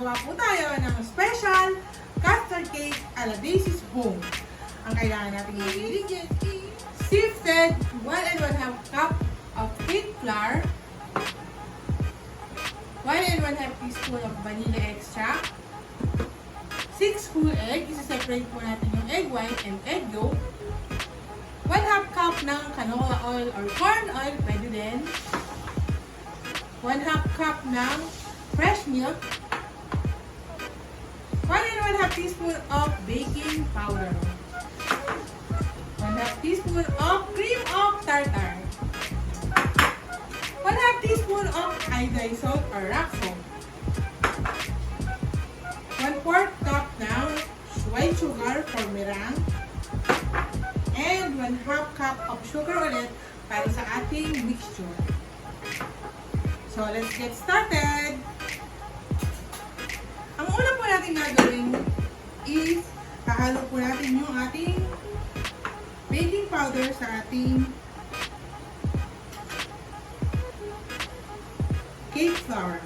gagawa po tayo ng special custard cake a la Daisy's Home. Ang kailangan natin ingredients is sifted 1 and 1/2 cup of cake flour, 1 and 1/2 teaspoon of vanilla extract, 6 whole egg. Isa-separate po natin yung egg white and egg yolk. 1/2 cup ng canola oil or corn oil, pwede din. 1/2 cup ng fresh milk. 1 and 1/2 teaspoon of baking powder. 1/2 teaspoon of cream of tartar. 1/2 teaspoon of iodized salt or rock salt. 1/4 cup ng white sugar for meringue. And 1/2 cup of sugar ulit para sa ating mixture. So, let's get started! Ang una po natin gagawin is hahalo po natin yung ating baking powder sa ating cake flour.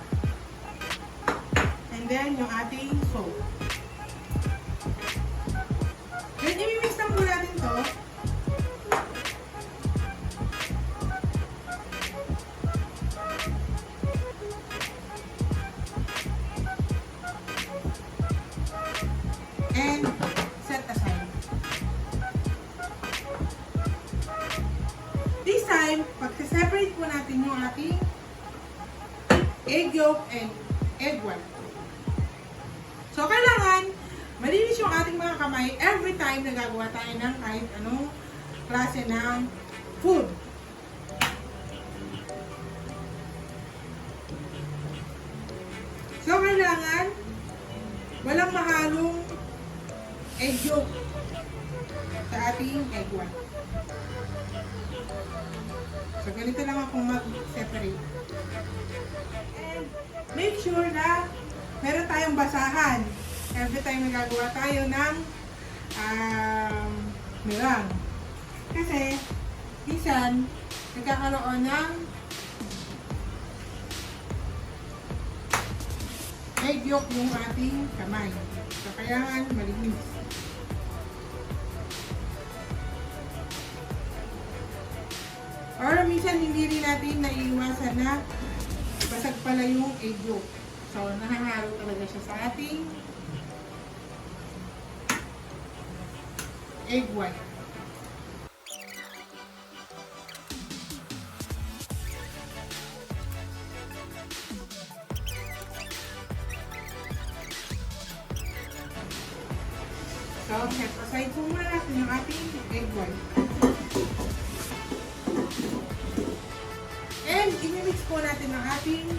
And then, yung ating salt. Then, imimix lang po natin to. And set aside. This time, pagka-separate po natin yung ating egg yolk and egg white. So, kailangan malinis yung ating mga kamay every time na gagawa tayo ng kahit anong klase ng food. So, kailangan walang mahalong egg yolk sa ating egg white. So, ganito lang akong mag-separate. And make sure na meron tayong basahan every time na gagawa tayo ng meringue. Kasi, minsan, nagkakaroon ng egg yolk yung ating kamay. So, kailangan malinis. Or minsan, hindi rin natin naiiwasan na basag pala yung egg yolk. So, nahahalo talaga siya sa ating egg white. So, set aside po muna natin yung ating egg white. And, imimix po natin ang ating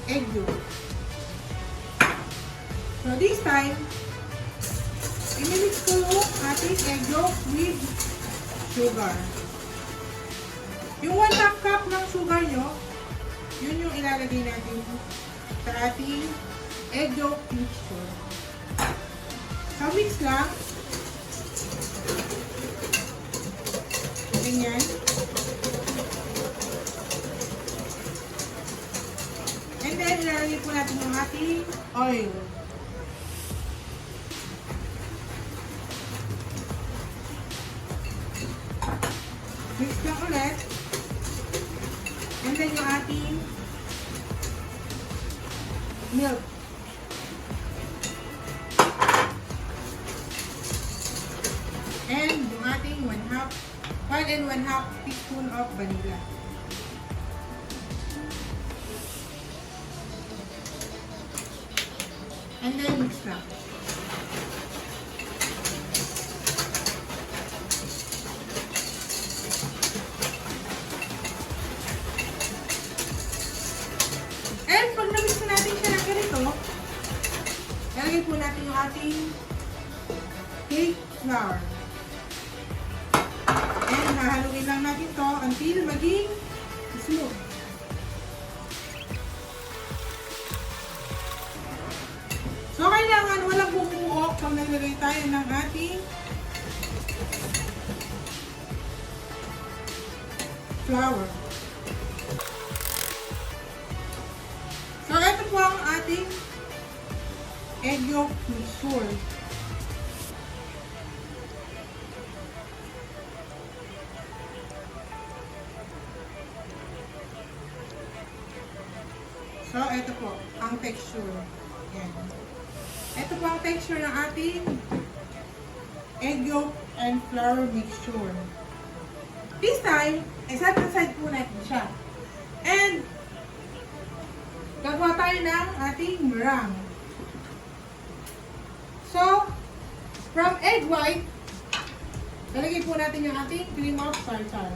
egg yolk. So, this time, imimix ko yung ating egg yolk with sugar. Yung 1/2 cup ng sugar nyo, yun yung ilalagay natin sa ating egg yolk mixture. So, mix lang. Ganyan. And then, ilalagay po natin yung ating oil. Mix lang ulit. And then yung ating milk. And yung ating 1 and 1/2 teaspoon of vanilla. And then mix lang. And pag na-mix na natin siya ng ganito, lalagay po natin yung ating cake flour. And hahaluin lang natin to until maging smooth. So, kailangan walang bumubuok pag naglagay tayo ng ating flour. So, ito po ang ating egg yolk mixture. So, ito po ang texture. Yan. Ito po ang texture ng ating egg yolk and flour mixture. This time, side by side po natin siya. And, gagawa tayo ng ating meringue. So, from egg white, lalagay po natin yung ating cream of tartar.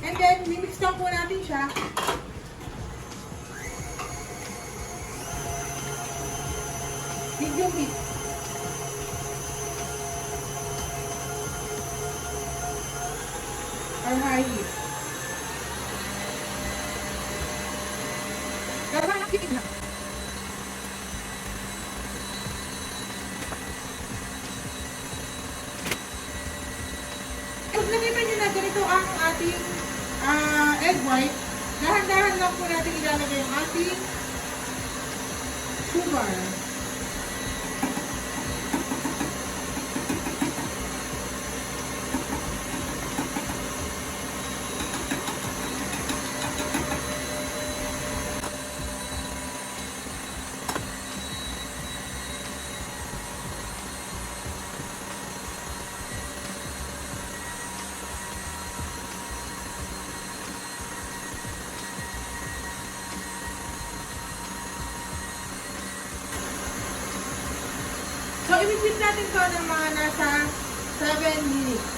And then, mimix lang po natin siya. Medium heat. Or high heat. Gagawa ng heat na. Pag nakita nyo na ganito ang ating egg white, dahan-dahan lang po natin ilalagay yung ating sugar. So, i-whip natin to ng mga nasa 7 minutes.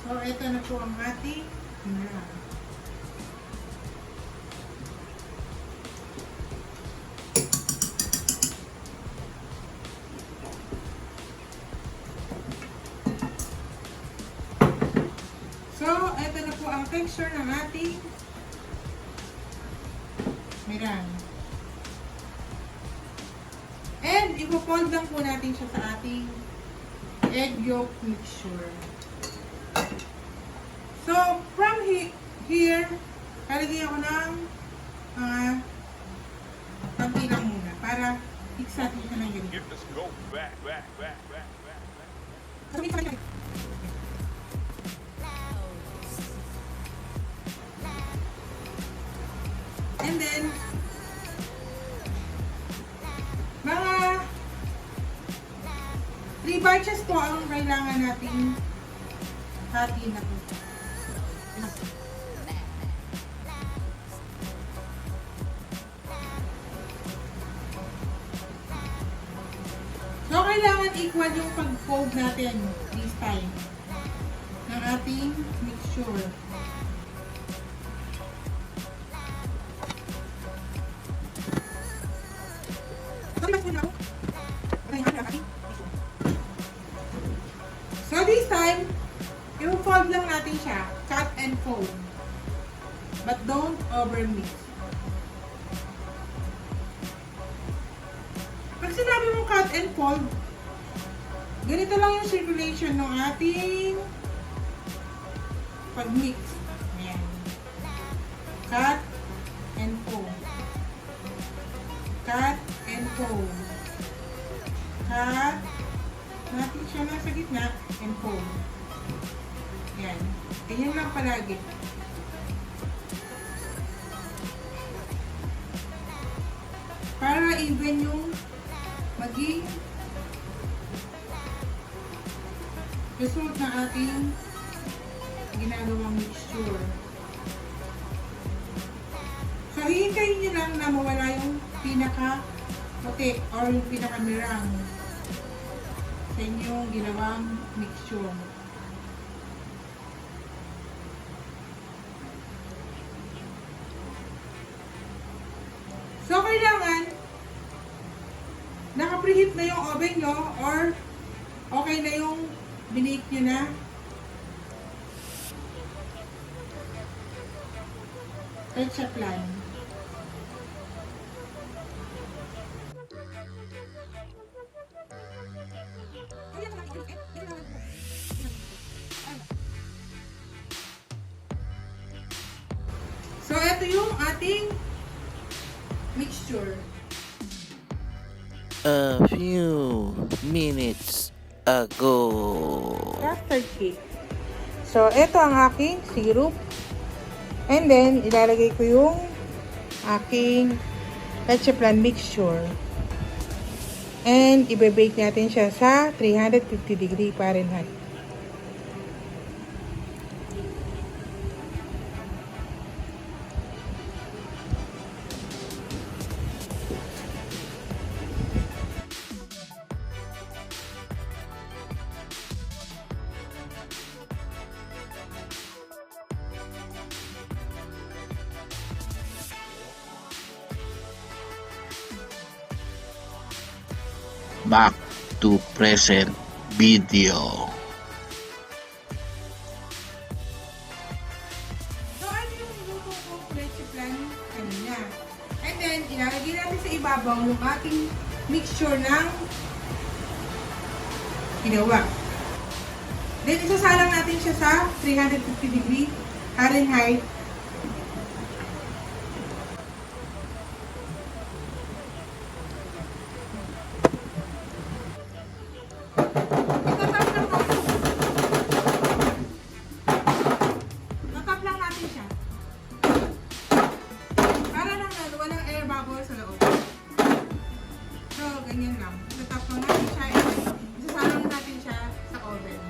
So, ito na po ang ating meringue. So, ito na po ang texture ng ating meringue. And, ipo-fold lang po natin siya sa ating egg yolk mixture. So, from here, kalagyan ako ng konti lang muna para fix natin siya ng ganito. And then, mga 3 batches po ang kailangan nating hati na po. So, kailangan equal yung pag-fold natin this time ng ating mixture. So, this time, i-fold lang natin siya. Cut and fold. But don't over-mix. Pag sinabi mong cut and fold, ganito lang yung circulation ng ating pag-mix. Ayan. Cut and fold. Cut and fold. Cut. Natin siya nasa gitna and fold. Ayan. Ganyan lang palagi. Para even yung maging result na ating ginagawang mixture. So, hihintayin nyo lang na mawala yung pinaka-puti or yung pinaka-meringue sa inyong ginawang mixture. So, kailangan naka-preheat na yung oven nyo or okay na yung binake nyo na. Petsa plan. ito yung ating mixture. A few minutes ago. Custard cake. So, ito ang aking syrup. And then, ilalagay ko yung aking leche flan mixture. And, ibe-bake natin siya sa 350 degree Fahrenheit. Back to present video. So, ano yung niluto kong leche flan kanina? And then, ilalagay natin sa ibabaw yung ating mixture ng ginawa. Then, isasalang natin siya sa 350 degree Fahrenheit. Tatap lang natin siya. Para lang walang air bubble sa loob. So, ganyan lang. Tatap lang natin siya. Isasalang natin siya sa oven.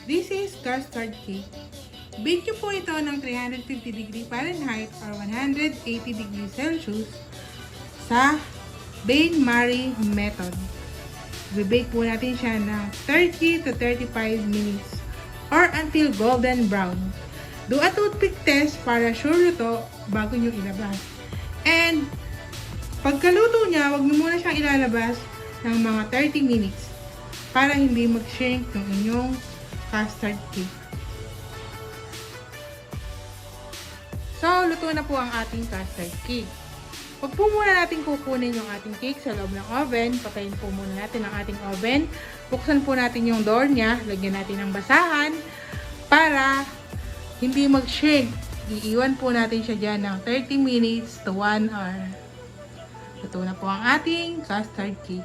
This is custard cake. Bake nyo po ito ng 350 degree Fahrenheit or 180 degree Celsius sa bain-marie method. I-bake po natin siya ng 30 to 35 minutes or until golden brown. Do a toothpick test para sure luto bago nyo ilabas. And pagkaluto niya, wag nyo muna siyang ilalabas ng mga 30 minutes para hindi mag-shrink ng inyong custard cake. So, luto na po ang ating custard cake. Huwag po muna natin kukunin yung ating cake sa loob ng oven. Patayin po muna natin ang ating oven. Buksan po natin yung door niya. Lagyan natin ng basahan para hindi mag-shrink. Iiwan po natin siya dyan ng 30 minutes to 1 hour. Luto na po ang ating custard cake.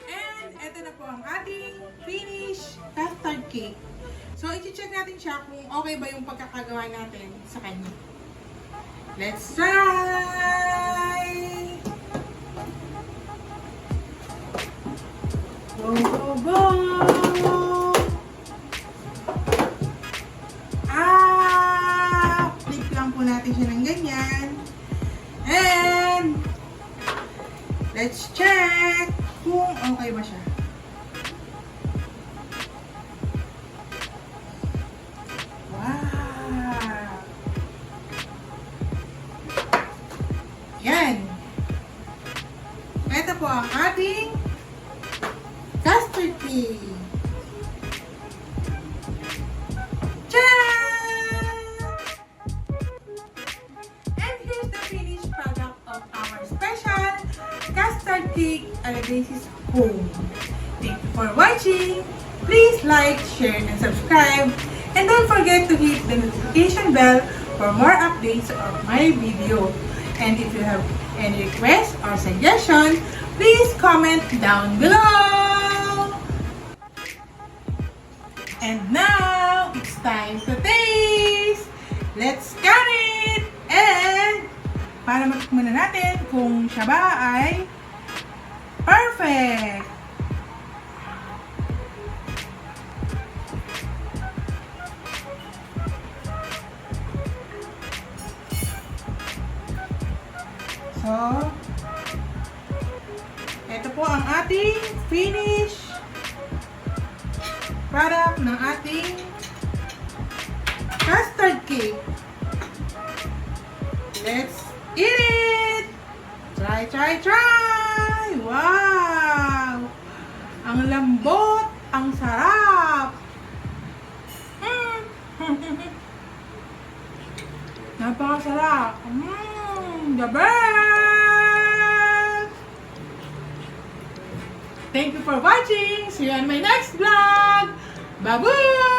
And eto na po ang ating finished custard cake. So, i-check natin siya kung okay ba yung pagkakagawa natin sa kanya. Let's try! Go, go, go! Flip lang po natin siya ng ganyan. And let's check kung okay ba siya. Wow! Yan! Ito po ang ating custard cake. Tcharam! And here's the finished product of our special custard cake Alagresis home. Thank you for watching. Please like, share, and subscribe. And don't forget to hit the notification bell for more updates of my video. And if you have any requests or suggestions, please comment down below. And now, it's time to taste! Let's cut it! And para matikman na natin kung siya ba ay perfect! So, ito po ang ating finish product ng ating custard cake. Let's eat it! Try, try, try! Wow! Ang lambot, ang sarap! Napakasarap! The best! Thank you for watching! See you on my next vlog! Bye-bye!